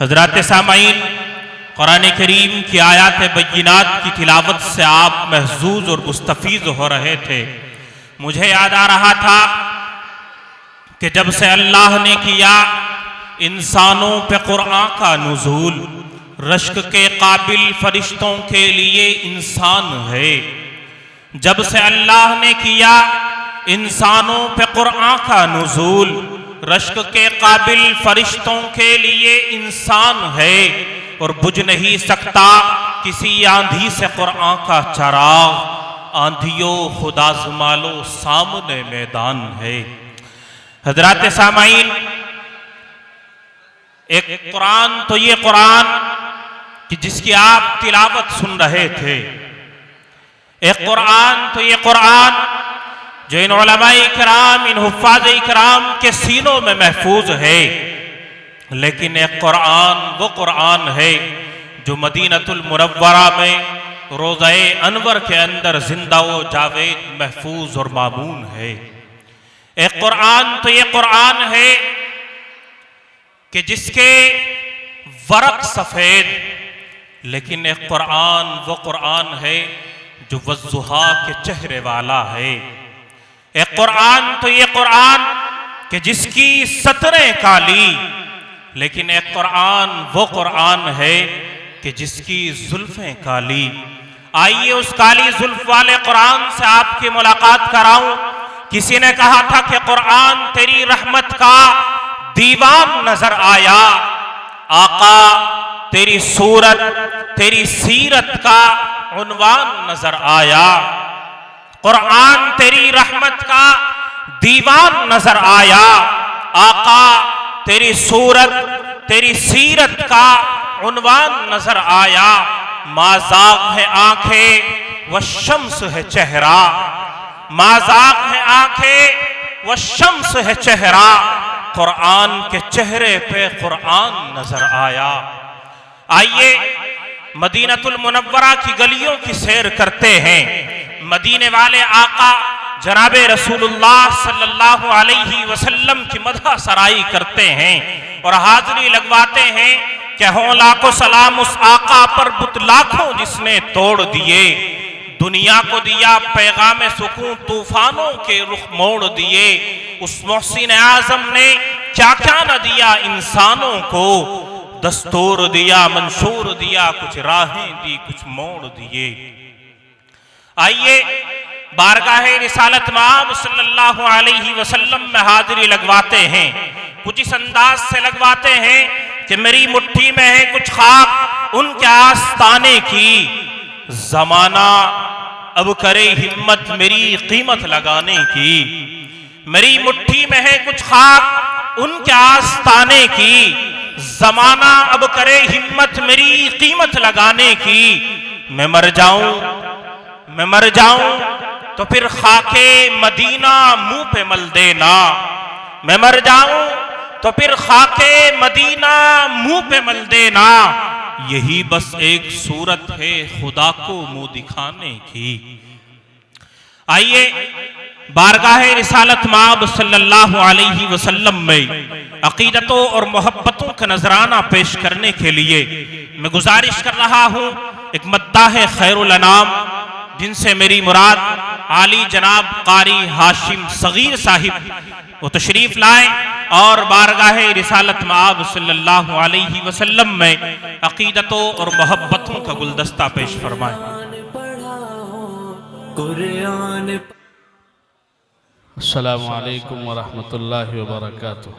हज़रात सामाईन, कुरान करीम की आयात बय्यिनात की तिलावत से आप महजूज और मुस्तफ़ीज़ हो रहे थे। मुझे याद आ रहा था कि जब से अल्लाह ने किया इंसानों पे कुरान का नुज़ूल, रश्क के काबिल फरिश्तों के लिए इंसान है। जब से अल्लाह ने किया इंसानों पे कुरान का नुज़ूल, रश्क के काबिल फरिश्तों के लिए इंसान है। और बुझ नहीं सकता किसी आंधी से कुरान का चराग, आंधियों खुदा ज़मालो सामने मैदान है। हज़रात सामाईन, एक कुरान तो ये कुरान कि जिसकी आप तिलावत सुन रहे थे, एक कुरान तो ये कुरान जो इन उलमाए किराम, इन हुफ़्फ़ाज़े किराम के सीनों में महफूज है। लेकिन एक कुरान वो कुरान है जो मदीनतुल मुनव्वरा में रोज़ाए अनवर के अंदर जिंदा व जावेद महफूज और मामून है। एक कुरान तो ये कुरान है कि जिसके वरक सफ़ेद, लेकिन एक कुरान वो कुरान है जो वज़्ज़ुहा के चेहरे वाला है। एक कुरान तो ये कुरान कि जिसकी सतरें काली, लेकिन एक कुरान वो कुरान है कि जिसकी जुल्फ़ें काली। आइए उस काली जुल्फ़ वाले कुरान से आपकी मुलाकात कराऊं। किसी ने कहा था कि कुरान तेरी रहमत का दीवान नजर आया, आका तेरी सूरत, तेरी सीरत का उन्वान नजर आया। कुरान तेरी रहमत का दीवान नजर आया, आका तेरी सूरत, तेरी सीरत का उन्वान नजर आया। माज़ाक़ है आंखें व शम्स है चेहरा, माज़ाक़ है आंखें व शम्स है चेहरा। कुरान के चेहरे पे कुरान नजर आया। आइए मदीनतुल मुनव्वरा की गलियों की सैर करते हैं। मदीने वाले आका जनाबे रसूलुल्लाह सल्लल्लाहु अलैहि वसल्लम की मदह सराई करते हैं और हाज़री लगवाते हैं कि हों लाखों सलाम उस आका पर बुत लाखों जिसने तोड़ दिए। दुनिया को दिया पैगाम सुकून, तूफानों के रुख मोड़ दिए। उस मोहसिन आज़म ने क्या क्या न दिया इंसानों को, दस्तूर दिया, मंशूर दिया, कुछ राहें दी, कुछ मोड़ दिए। आइए बारगाहे रिसालत माब सल्लल्लाहु अलैहि वसल्लम में हाजिरी लगवाते हैं। कुछ इस अंदाज से लगवाते हैं कि मेरी मुट्ठी में है कुछ खाक उनके आस्ताने की, जमाना अब करे हिम्मत मेरी कीमत लगाने की। मेरी मुट्ठी में है कुछ खाक उनके आस्ताने की, जमाना अब करे हिम्मत मेरी कीमत लगाने की। मैं मर जाऊं तो फिर खाके मदीना मुंह पे मल देना। मैं मर जाऊं तो फिर खाके मदीना मुंह पे मल देना। यही बस एक सूरत है खुदा को मुंह दिखाने की। आइए बारगाहे रिसालत माब सल्लल्लाहु अलैहि वसल्लम में अकीदतों और मोहब्बतों का नजराना पेश करने के लिए मैं गुजारिश कर रहा हूं एक मद्दाह खैरुल अनाम, जिनसे मेरी मुराद आली जनाब कारी हाशिम सगीर साहिब वो तशरीफ लाए और बारगाहे रिसालत माब सल्लल्लाहु अलैहि वसल्लम में अकीदतों और मोहब्बतों का गुलदस्ता पेश फरमाए। अस्सलामु अलैकुम व रहमतुल्लाहि व बरकातुहू।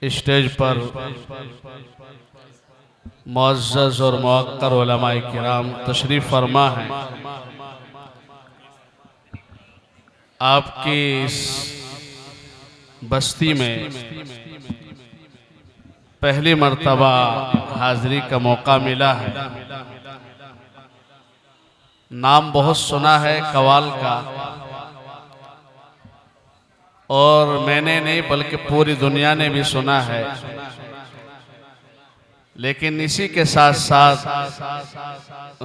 स्टेज पर मुअज़्ज़ज़ और मुअक्कर उलमाए किराम तशरीफ फरमा हैं। आपकी इस बस्ती में पहली मर्तबा हाज़री का मौका मिला है। नाम बहुत सुना है कवाल का, और मैंने नहीं बल्कि पूरी दुनिया ने भी सुना है। लेकिन इसी के साथ साथ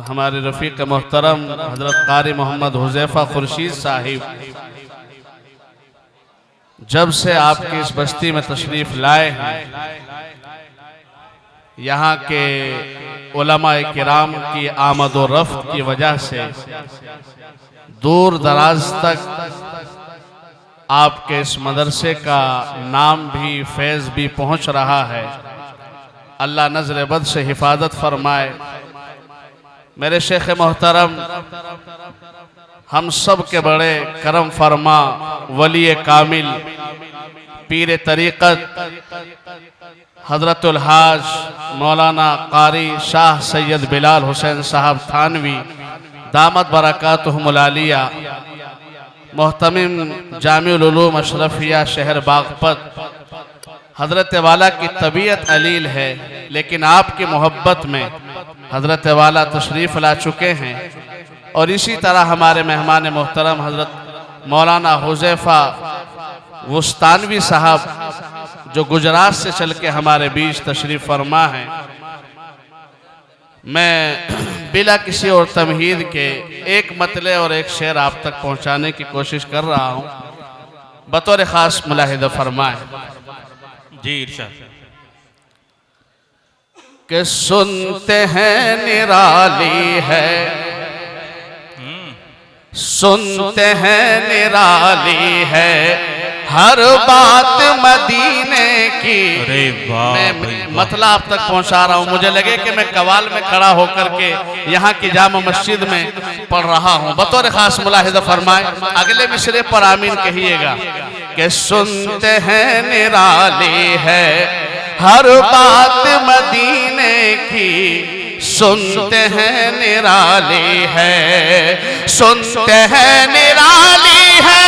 हमारे रफ़ीक मोहतरम हज़रत कारी मोहम्मद हुज़ैफ़ा खुर्शीद साहिब जब से आपकी इस बस्ती में तशरीफ लाए हैं, यहाँ के उलमाए किराम की आमद व रफ्त की वजह से दूर दराज तक आपके इस मदरसे का नाम भी, फैज़ भी पहुँच रहा है। अल्लाह नज़र बद से हिफाजत फरमाए। मेरे शेख मोहतरम, हम सब के बड़े करम फरमा वली कामिल पीर तरीक़त हज़रतुल हाज मौलाना कारी शाह सैयद बिलाल हुसैन साहब थानवी दामत बरकातुहुमुल आलिया मोहतमिम जामिउल उलूम अशरफिया शहर बागपत, हज़रत वाला की तबीयत अलील है, लेकिन आपकी मोहब्बत में हज़रत वाला तशरीफ़ ला चुके हैं। और इसी तरह हमारे मेहमान मोहतरम हज़रत मौलाना हुज़ैफ़ा वुस्तानवी साहब जो गुजरात से चल के हमारे बीच तशरीफ़ फरमा हैं। मैं बिला किसी और तमहीद के एक मतले और एक शेर आप तक पहुंचाने की कोशिश कर रहा हूं, बतौर ख़ास मुलाहिदा फरमाए। जी इरशाद। कि सुनते हैं निराली है, सुनते हैं निराली है हर बात मदीने की। अरे वाह, मैं मतलब आप तक पहुंचा रहा हूं। मुझे लगे कि मैं कवाल में खड़ा होकर के यहाँ की जामा मस्जिद में पढ़ रहा हूं। बतौर खास मुलाहिदा फरमाए, अगले मिसरे पर आमीन कहिएगा। कि सुनते हैं निराली है हर बात मदीने की, सुनते हैं निराली है, सुनते हैं निराली है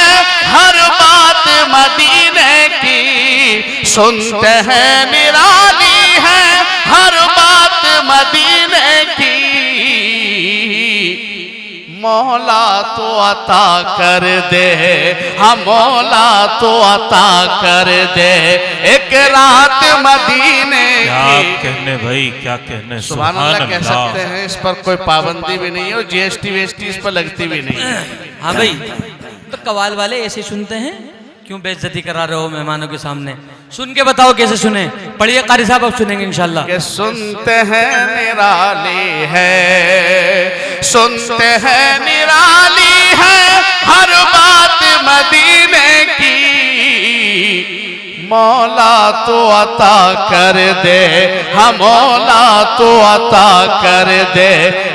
हर बात मदीने की, सुनते हैं निराली है हर बात मदीने की। मौला तो अता कर दे, हाँ मौला तो अता कर दे एक रात मदीने की। क्या कहने भाई, क्या कहने। सुभान अल्लाह कह सकते हैं, इस पर कोई पाबंदी भी नहीं है और जीएसटी वेएसटी इस पर लगती भी नहीं है। हाँ भाई, तो कवाल वाले ऐसे सुनते हैं, क्यों बेइज्जती करा रहे हो मेहमानों के सामने? सुन के बताओ कैसे सुने। पढ़िए कारी साहब, अब सुनेंगे इंशाल्लाह। कि सुनते हैं निराली है, सुनते हैं निराली है हर बात मदीने की। मौला तो अता कर दे, हाँ मौला तो अता कर दे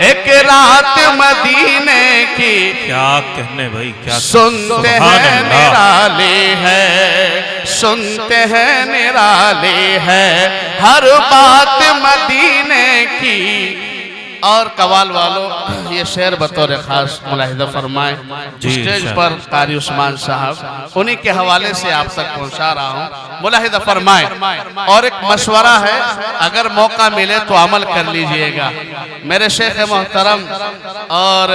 एक रात मदीने की। क्या कहने भाई, क्या। सुनते हैं निराली है, सुनते हैं निराली है हर बात मदीने की। और कवाल वालों, ये शेर बतौर खास मुलाहिदा फरमाए। स्टेज पर कारी उस्मान साहब, उन्हीं के हवाले से आप तक पहुंचा रहा हूं, मुलाहिदा फरमाए। और एक मशवरा है, अगर मौका मिले तो अमल कर लीजिएगा। मेरे शेख मोहतरम और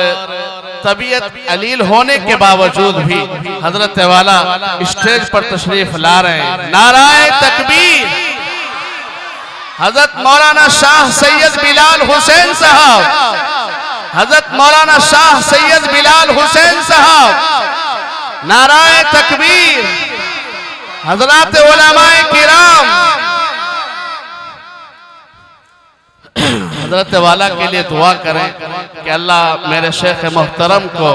तबीयत अलील होने के बावजूद भी हजरत वाला स्टेज पर तशरीफ ला रहे हैं। नाराए तकबीर। हजरत मौलाना शाह सैयद बिलाल हुसैन साहब, हजरत मौलाना शाह सैयद बिलाल हुसैन साहब, नाराए तकबीर। हजरात उलमाए किराम, हजरत वाला के लिए दुआ करें कि अल्लाह मेरे शेख मोहतरम को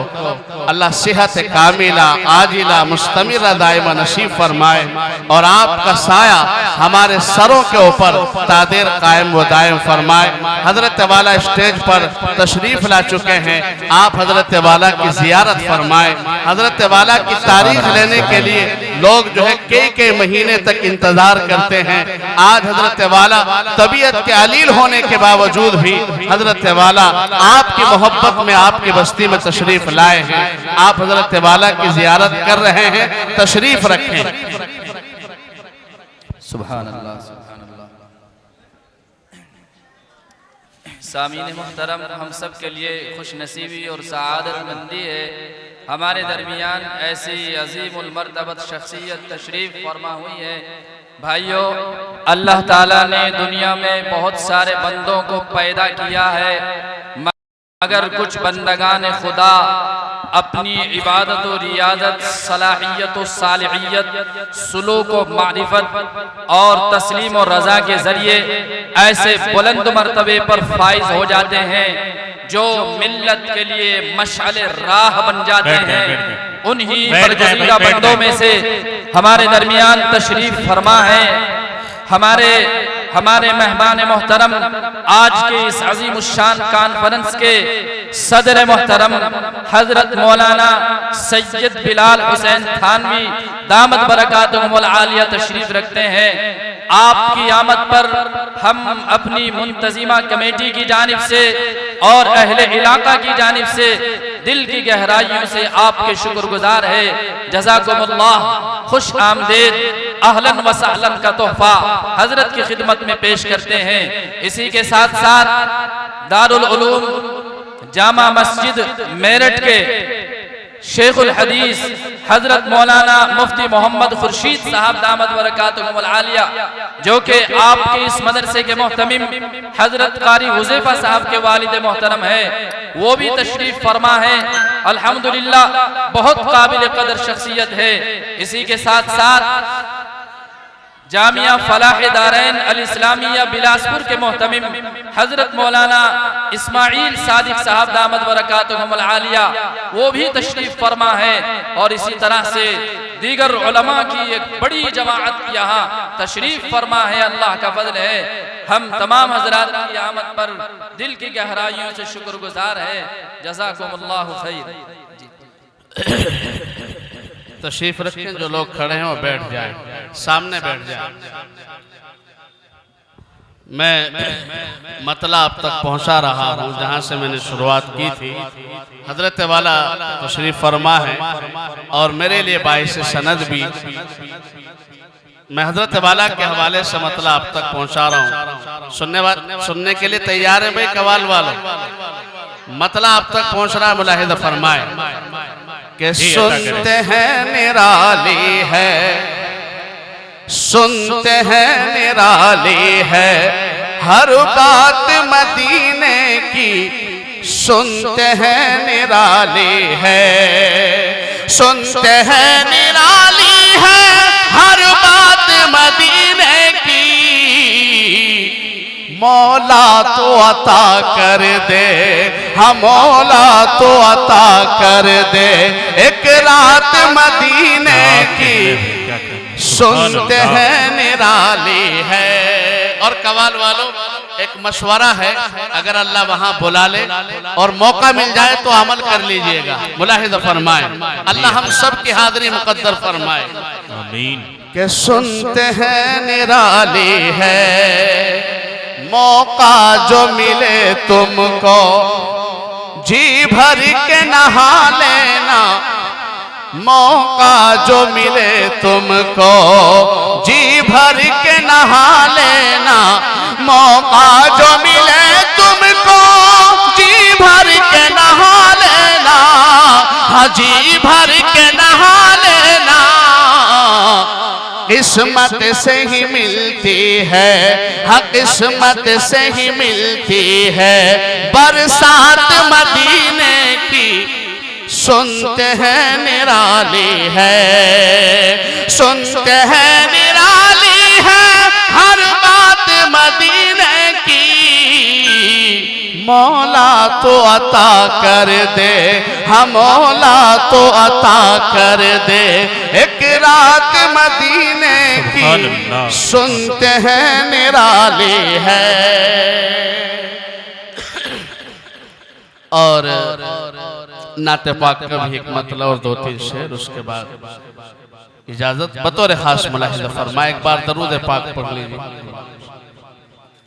अल्लाह सेहत कामिला आजिला मुस्तमिरा दायमा नसीब फरमाए और आपका साया हमारे सरों के ऊपर तादेर कायम व दायम फरमाए। हजरत वाला स्टेज पर तशरीफ ला चुके हैं, आप हजरत वाला की जियारत फरमाए। हजरत वाला की तारीख लेने के लिए लोग जो है कई महीने तक इंतजार करते हैं। आज हजरत वाला तबीयत के अलील होने के बावजूद भी हजरत वाला आपकी मोहब्बत में आपकी बस्ती में तशरीफ लाए हैं। आप हजरत वाला की जियारत कर रहे हैं, तशरीफ रखें। सुभान अल्लाह, सुभान अल्लाह। सामीन मुहतरम, हम सब के लिए खुश नसीबी और सआदत मंदी है हमारे दरमियान ऐसी अजीमुल मर्तबत शख्सियत तशरीफ फरमा हुई है। भाइयों, अल्लाह ताला ने दुनिया में बहुत सारे बंदों को पैदा किया है। अगर कुछ बंदगान खुदा अपनी इबादत और रियादत, सलाहियत और सालिहियत, सुलूक और मारिफत और तस्लीम और रजा के जरिए ऐसे बुलंद मर्तबे पर फाइज हो जाते हैं जो मिल्लत के लिए मशाले राह बन जाते हैं, उन्हीं बरगुज़ीदा बंदों में से हमारे दरमियान तशरीफ फरमा है हमारे मेहमान मोहतरम आज के इस अजीम शान कॉन्फ्रेंस के सदर मोहतरम हजरत मौलाना सैयद बिलाल हुसैन थानवी दामत बरकातुहुमुल आलिया तशरीफ रखते हैं। आपकी आमद पर हम अपनी मुंतजिमा कमेटी की जानिब से और अहले इलाका की जानिब से दिल की गहराइयों से आपके शुक्रगुजार है। जज़ाकुमुल्लाह, खुश आमदेद, अहलन व सहलन का तोहफा हजरत की खिदमत में पेश करते हैं। इसी के साथ साथ दारुल उलूम जामा मस्जिद मेरठ के शेखुल हदीस हजरत मौलाना मुफ्ती मोहम्मद खुर्शीद साहब दामत बरकातुहुमुल आलिया, जो कि आपके इस मदरसे के मोहतमिम हजरत कारी हुज़ैफा साहब के वालिद मोहतरम है, वो भी तशरीफ फरमा है। अल्हम्दुलिल्लाह बहुत काबिल कदर शख्सियत है। इसी के साथ साथ जामिया फलाह दारैन अल इस्लामिया बिलासपुर के मोहतमिम हजरत मौलाना इस्माइल सादिक साहब दामत बरकातुहुमुल आलिया, वो भी तशरीफ फरमा है। और इसी तरह से दीगर उलमा की एक बड़ी जमाअत यहाँ तशरीफ फरमा है। अल्लाह का फजल है। हम तमाम हजरात की आमद पर दिल की गहराइयों से शुक्रगुजार है। जज़ाकुमुल्लाहु खैर। तशरीफ रखें, जो लोग खड़े हैं वो बैठ जाएं, सामने बैठ जाएं। मैं मतला अब तक पहुंचा रहा हूं जहां से मैंने शुरुआत की थी। हजरत वाला तशरीफ फरमा है और मेरे लिए बाइस सनद भी मैं हजरत वाला के हवाले से मतला अब तक पहुंचा रहा हूं। सुनने के लिए तैयार है भाई कवाल वालों? मतला अब तक पहुंच रहा है, मुलाहिज़ा फरमाए कि सुनते हैं निराली है, सुनते हैं निराली है हर बात मदीने की, सुनते हैं निराली है, सुनते हैं निराली है हर बात मदीने की। मौला तो अता कर दे, हम मौला तो अता कर दे एक रात मदीने की, सुनते हैं निराली है। और कवाल वालों एक मशवरा है, अगर अल्लाह वहां बुला ले और मौका मिल जाए तो अमल कर लीजिएगा। मुलाहिज़ा फरमाए, अल्लाह हम सब की हाज़िरी मुक़द्दर फरमाए। आमीन। कि सुनते हैं निराली है मौका जो मिले तुमको, जी भर के नहा लेना, मौका जो मिले तुमको जी भर के नहा लेना, मौका जो मिले तुमको जी भर के नहा लेना, हाँ जी भर के नहा लेना। किस्मत से ही मिलती है, हाँ किस्मत से ही मिलती है बरसात मदीने की, सुनते हैं निराली है, सुनते हैं निराली है हर बात मदीने की। मौला तो अता कर दे, हम मौला तो अता कर दे एक रात मदीने की, सुनते हैं निराली है। और नाते पाक का भी एक मतलब और दो तीन शेर, उसके बाद इजाजत। बतौर खास मुलाहिज़ा फरमाए, एक बार दरूद पाक पढ़ लीजिए।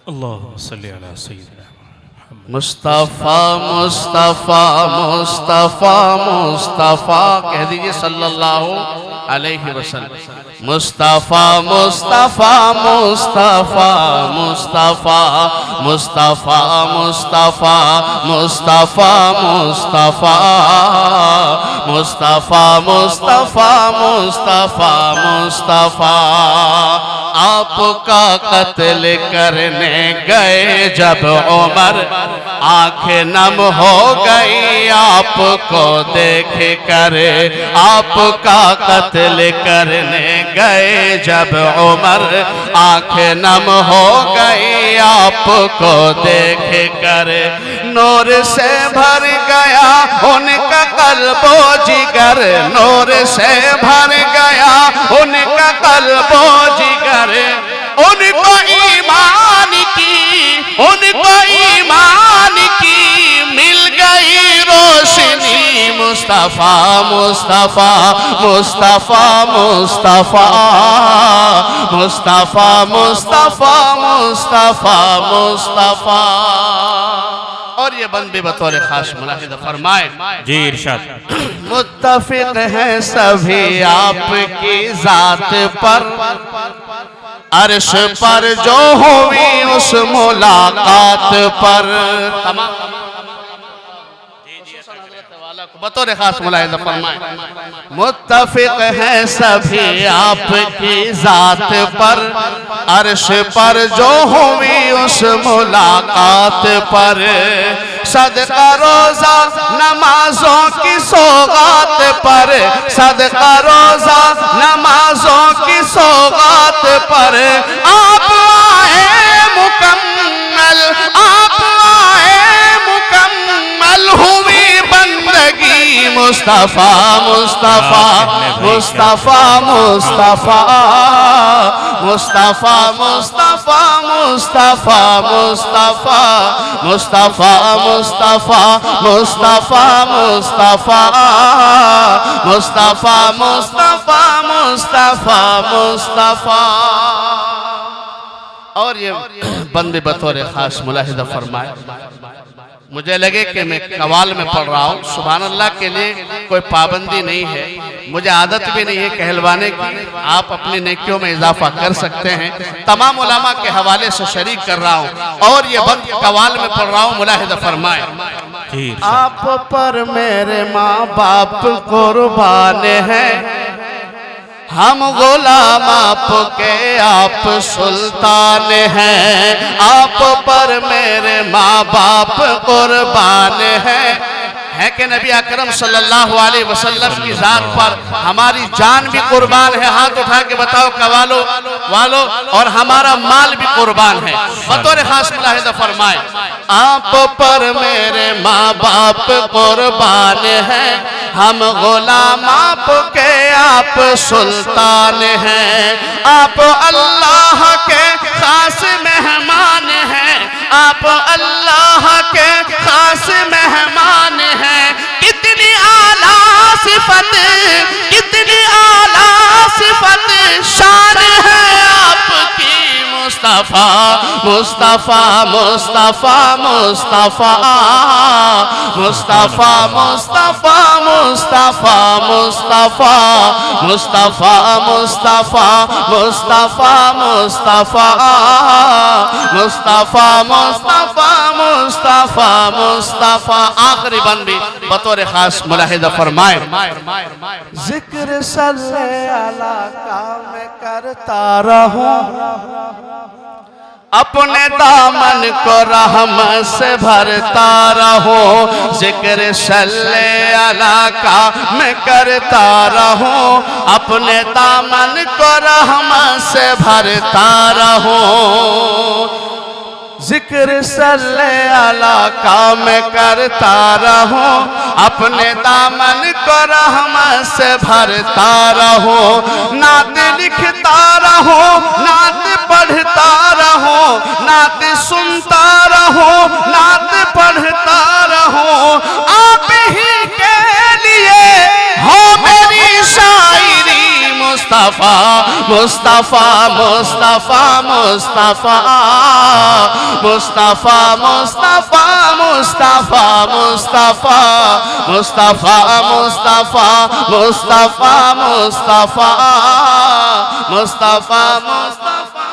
अल्लाहुम्मा सल्ली अला सय्यिदिना मुस्तफ़ा मुस्तफ़ा मुस्तफ़ा मुस्तफ़ा कह दीजिए सल्लल्लाहु अलैहि वसल्लम। मुस्तफ़ा मुस्तफ़ा मुस्तफ़ा मुस्तफ़ा मुस्तफ़ा मुस्तफ़ा मुस्तफ़ा मुस्तफ़ा मुस्तफ़ा मुस्तफ़ा मुस्तफ़ा मुस्तफ़ा आपका कत्ल करने गए जब उमर, आंखें नम हो गई आपको देख कर। आपका कत्ल करने गए जब उमर, आंखें नम हो गई आपको देख कर। नूर से भर गया उनका कल्बो जिगर, नूर से भर गया उनका कल्बो जिगर। उनको ईमान की मिल गई रोशनी। मुस्तफा मुस्तफा मुस्तफा मुस्तफा मुस्तफा मुस्तफा मुस्तफा मुस्तफा। और ये बंद भी बतौर खास मुलाहिदा फरमाए। जी इरशाद। मुत्तफिक हैं सभी आपकी जात पर, अर्श पर जो हुई उस मुलाकात पर। बतौर खास मुलाहिदा फरमाए। मुत्तफिक हैं सभी आपकी जात पर, अर्श पर जो हुई उस मुलाकात पर। सदका रोजा नमाजों की सौगात पर, सदका रोजा नमाजों की सौगात पर। आप आए मुकम्मल, आप आए मुकम्मल हुई बंदगी। मुस्तफा मुस्तफा मुस्तफा मुस्तफा मुस्तफा मुस्तफा मुस्तफा मुस्तफा मुस्तफा मुस्तफा मुस्तफा मुस्तफा मुस्तफा मुस्तफा मुस्तफा मुस्तफा। और ये बंदे बतौर खास मुलाहिदा फरमाए। मुझे लगे कि मैं कवाल में पढ़ रहा हूँ। सुभान अल्लाह के लिए कोई पाबंदी नहीं है, मुझे आदत भी नहीं है कहलवाने की। आप अपनी नेकियों में इजाफा कर सकते हैं। तमाम उलमा के हवाले से शरीक कर रहा हूँ और ये बंद कवाल में पढ़ रहा हूँ। मुलाहिदा फरमाए। आप पर मेरे माँ बाप कुर्बान हैं, हम गुलाम आपके आप सुल्तान हैं। आप पर मेरे माँ बाप कुर्बान हैं। है कि नबी अकरम सल्लल्लाहु अलैहि वसल्लम की जात पर हमारी जान भी कुर्बान है। हाथ उठा के बताओ कवालो वालो, और हमारा माल भी कुर्बान है। बतौर खास मुलाहिदा फरमाए। आप पर मेरे माँ बाप कुर्बान हैं, हम गुलाम आपके आप सुल्तान हैं। आप अल्लाह के खास मेहमान हैं, आप अल्लाह के खास मेहमान हैं। कितनी आला सिफत, कितनी आला सिफत शान है आपकी। मुस्तफा मुस्तफा मुस्तफा मुस्तफा मुस्तफा मुस्तफा मुस्तफा मुस्तफा मुस्तफा मुस्तफा मुस्तफा मुस्तफा मुस्तफा मुस्तफा मुस्तफा मुस्तफा। आखिरी बंद भी बतौर खास मुलाहिदा फरमाए। जिक्र सल्लल्लाहु अलैहि का मैं करता रहूं, अपने दामन को रहमत से भरता रहूं। जिक्र सल्लल्लाहु अलैहि का मैं करता रहूं, अपने दामन को रहमत से भरता रहूं। जिक्र सल्लल्लाहु अलैहि का मैं करता रहूं, अपने दामन को रहमत से भरता रहूं। नात लिखता रहूं, नात पढ़ता रहूं, नात सुनता रहूं, नात पढ़ता रहूं। आप ही के लिए हो मेरी शायरी। मुस्तफा मुस्तफा मुस्तफा मुस्तफा मुस्तफा मुस्तफा मुस्तफा मुस्तफा मुस्तफा मुस्तफा मुस्तफा मुस्तफा मुस्तफा मुस्तफा।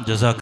जज़ाक